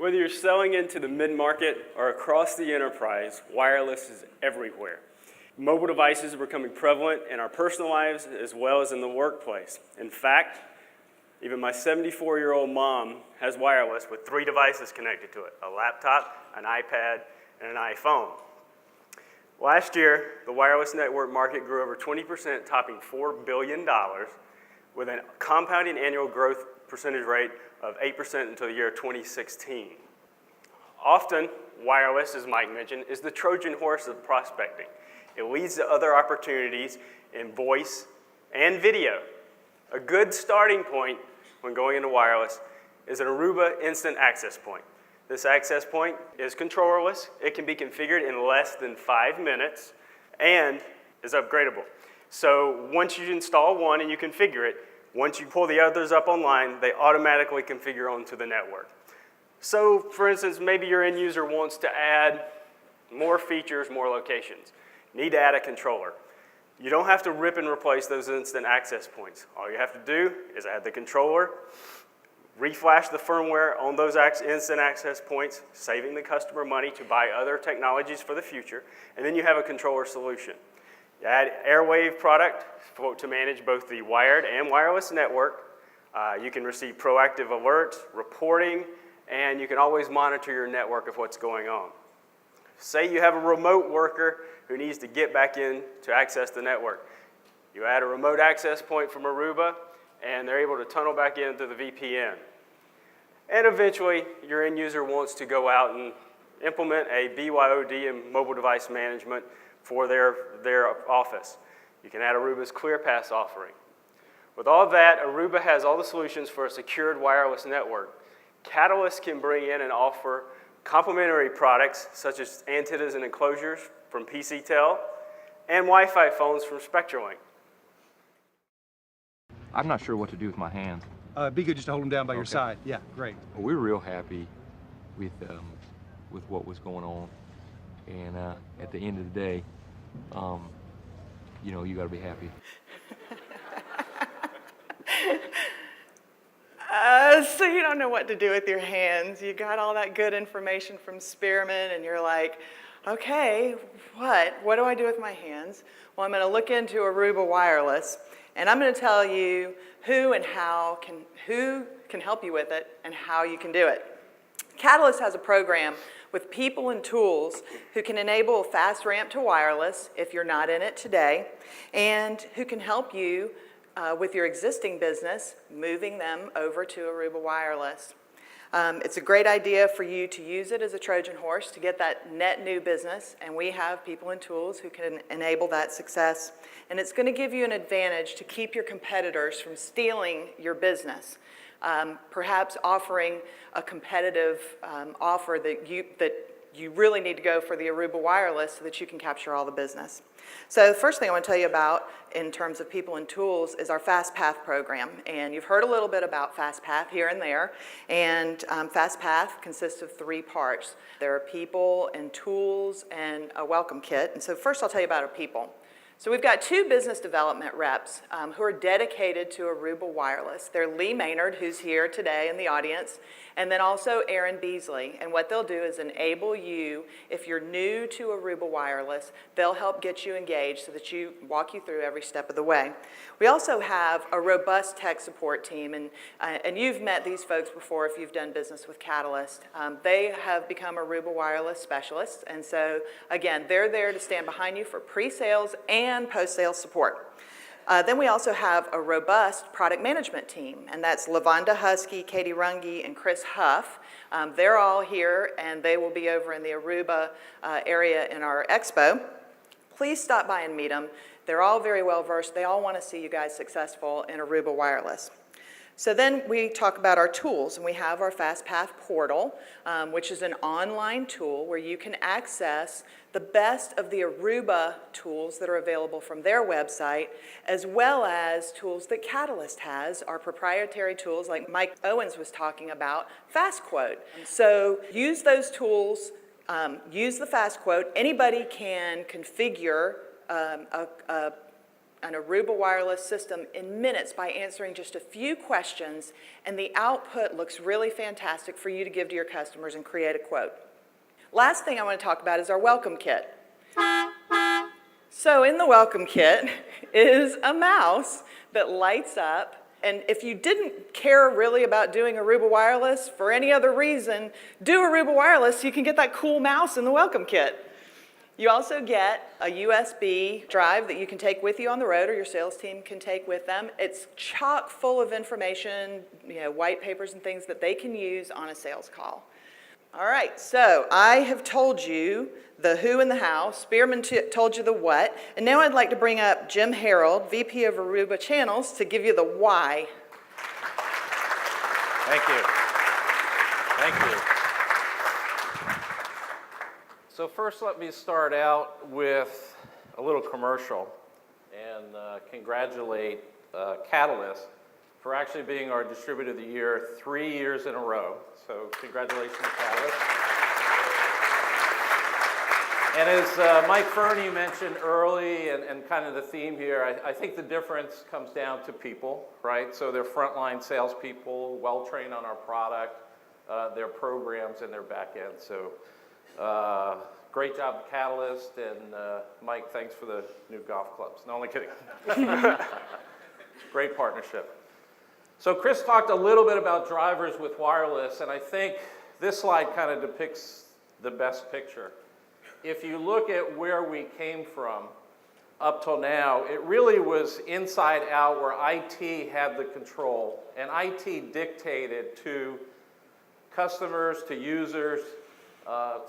Whether you're selling into the mid-market or across the enterprise, wireless is everywhere. Mobile devices are becoming prevalent in our personal lives as well as in the workplace. In fact, even my 74-year-old mom has wireless with 3 devices connected to it: a laptop, an iPad, and an iPhone. Last year, the wireless network market grew over 20%, topping $4 billion, with a compounding annual growth percentage rate of 8% until the year 2016. Often, wireless, as Mike mentioned, is the Trojan horse of prospecting. It leads to other opportunities in voice and video. A good starting point when going into wireless is an Aruba Instant Access Point. This access point is controllerless. It can be configured in less than 5 minutes and is upgradable. So once you install one and you configure it, once you pull the others up online, they automatically configure onto the network. So for instance, maybe your end user wants to add more features, more locations. Need to add a controller. You don't have to rip and replace those instant access points. All you have to do is add the controller, reflash the firmware on those instant access points, saving the customer money to buy other technologies for the future, and then you have a controller solution. You add Airwave product to manage both the wired and wireless network. You can receive proactive alerts, reporting, and you can always monitor your network of what's going on. Say you have a remote worker who needs to get back in to access the network. You add a remote access point from Aruba, and they're able to tunnel back in through the VPN. And eventually, your end user wants to go out and implement a BYOD and mobile device management for their office. You can add Aruba's ClearPass offering. With all that, Aruba has all the solutions for a secured wireless network. Catalyst can bring in and offer complementary products such as antennas and enclosures from PCTEL and Wi-Fi phones from SpectraLink. I'm not sure what to do with my hands. Be good just to hold them down by your side. Yeah, great. Well, we're real happy with what was going on, and at the end of the day, you know, you got to be happy. So you don't know what to do with your hands. You got all that good information from Spearman, and you're like, okay, what do I do with my hands? Well, I'm going to look into Aruba Wireless, and I'm going to tell you who can help you with it and how you can do it. Catalyst has a program with people and tools who can enable a fast ramp to wireless if you're not in it today, and who can help you with your existing business, moving them over to Aruba Wireless. It's a great idea for you to use it as a Trojan horse to get that net new business, and we have people and tools who can enable that success. And it's going to give you an advantage to keep your competitors from stealing your business. Perhaps offering a competitive offer that you really need to go for the Aruba Wireless so that you can capture all the business. So the first thing I want to tell you about in terms of people and tools is our FastPath program. And you've heard a little bit about FastPath here and there. And FastPath consists of 3 parts. There are people and tools and a welcome kit. And so first I'll tell you about our people. So we've got 2 business development reps who are dedicated to Aruba Wireless. They're Lee Maynard, who's here today in the audience, and then also Aaron Beasley. And what they'll do is enable you, if you're new to Aruba Wireless, they'll help get you engaged so that you walk you through every step of the way. We also have a robust tech support team, and you've met these folks before if you've done business with Catalyst. They have become Aruba Wireless specialists, and so again, they're there to stand behind you for pre-sales and post-sales support. Then we also have a robust product management team, and that's Lavonda Husky, Katie Runge, and Chris Huff. They're all here, and they will be over in the Aruba area in our expo. Please stop by and meet them. They're all very well versed. They all want to see you guys successful in Aruba Wireless. So then we talk about our tools, and we have our FastPath portal, which is an online tool where you can access the best of the Aruba tools that are available from their website, as well as tools that Catalyst has, our proprietary tools like Mike Owens was talking about, FastQuote. So use those tools, use the FastQuote. Anybody can configure a an Aruba wireless system in minutes by answering just a few questions, and the output looks really fantastic for you to give to your customers and create a quote. Last thing I want to talk about is our welcome kit. So in the welcome kit is a mouse that lights up, and if you didn't care really about doing Aruba Wireless for any other reason, do Aruba Wireless so you can get that cool mouse in the welcome kit. You also get a USB drive that you can take with you on the road, or your sales team can take with them. It's chock full of information, white papers and things that they can use on a sales call. All right, so I have told you the who and the how. Spearman told you the what. And now I'd like to bring up Jim Harold, VP of Aruba Channels, to give you the why. Thank you. Thank you. So first, let me start out with a little commercial and congratulate Catalyst for actually being our Distributor of the Year 3 years in a row. So congratulations to Catalyst. And as Mike Fernie mentioned early, and kind of the theme here, I think the difference comes down to people, right? So they're frontline salespeople, well-trained on our product, their programs, and their back end. So great job, Catalyst, and Mike, thanks for the new golf clubs. No, only kidding. Great partnership. So Chris talked a little bit about drivers with wireless, and I think this slide kind of depicts the best picture. If you look at where we came from up till now, it really was inside out, where IT had the control, and IT dictated to customers, to users,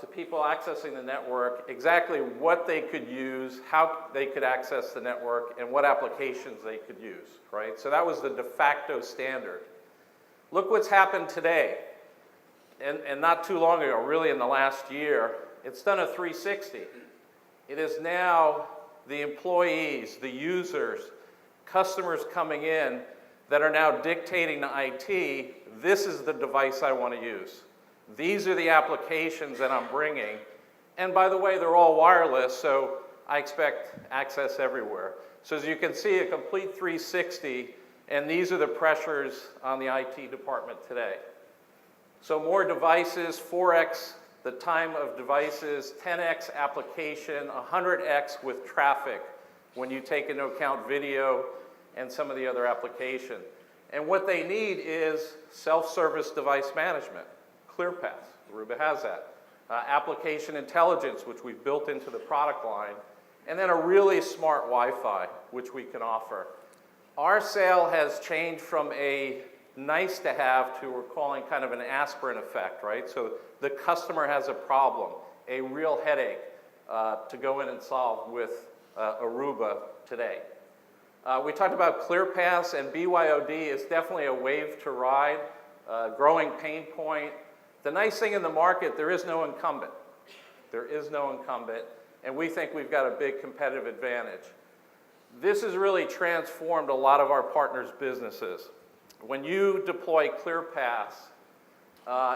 to people accessing the network, exactly what they could use, how they could access the network, and what applications they could use, right? So that was the de facto standard. Look what's happened today, and not too long ago, really in the last year. It's done a 360. It is now the employees, the users, customers coming in that are now dictating to IT, this is the device I want to use. These are the applications that I'm bringing. And by the way, they're all wireless, so I expect access everywhere. So as you can see, a complete 360, and these are the pressures on the IT department today. So more devices, 4x the time of devices, 10x application, 100x with traffic when you take into account video and some of the other application. And what they need is self-service device management. ClearPath, Aruba has that. Application intelligence, which we've built into the product line, and then a really smart Wi-Fi, which we can offer. Our sale has changed from a nice to have to, we're calling kind of an aspirin effect, right? So the customer has a problem, a real headache to go in and solve with Aruba today. We talked about ClearPass, and BYOD is definitely a wave to ride, growing pain point. The nice thing in the market, there is no incumbent. There is no incumbent, and we think we've got a big competitive advantage. This has really transformed a lot of our partners' businesses. When you deploy ClearPass,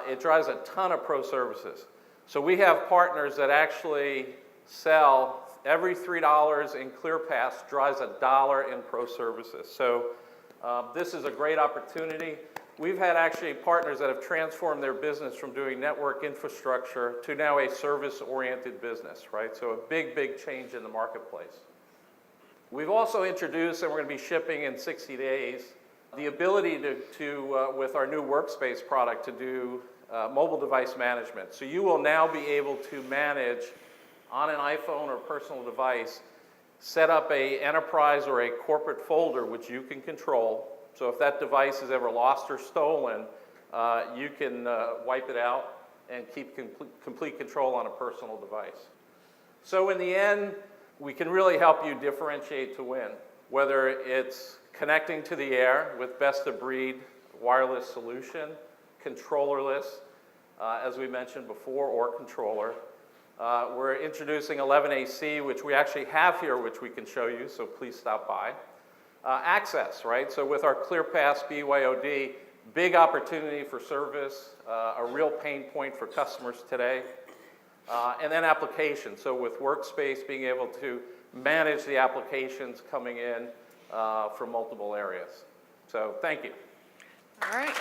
it drives a ton of pro services. So we have partners that actually sell every $3 in ClearPass drives $1 in pro services. So this is a great opportunity. We've had actually partners that have transformed their business from doing network infrastructure to now a service-oriented business, right? So a big, big change in the marketplace. We've also introduced, and we're going to be shipping in 60 days, the ability to with our new Workspace product, to do mobile device management. So you will now be able to manage on an iPhone or personal device, set up a enterprise or a corporate folder which you can control. So if that device is ever lost or stolen, you can wipe it out and keep complete control on a personal device. So in the end, we can really help you differentiate to win, whether it's connecting to the air with best-of-breed wireless solution, controllerless, as we mentioned before, or controller. We're introducing 11AC, which we actually have here, which we can show you, so please stop by. Access, right? So with our ClearPass BYOD, big opportunity for service, a real pain point for customers today. And then application. So with Workspace, being able to manage the applications coming in from multiple areas. So thank you. All right.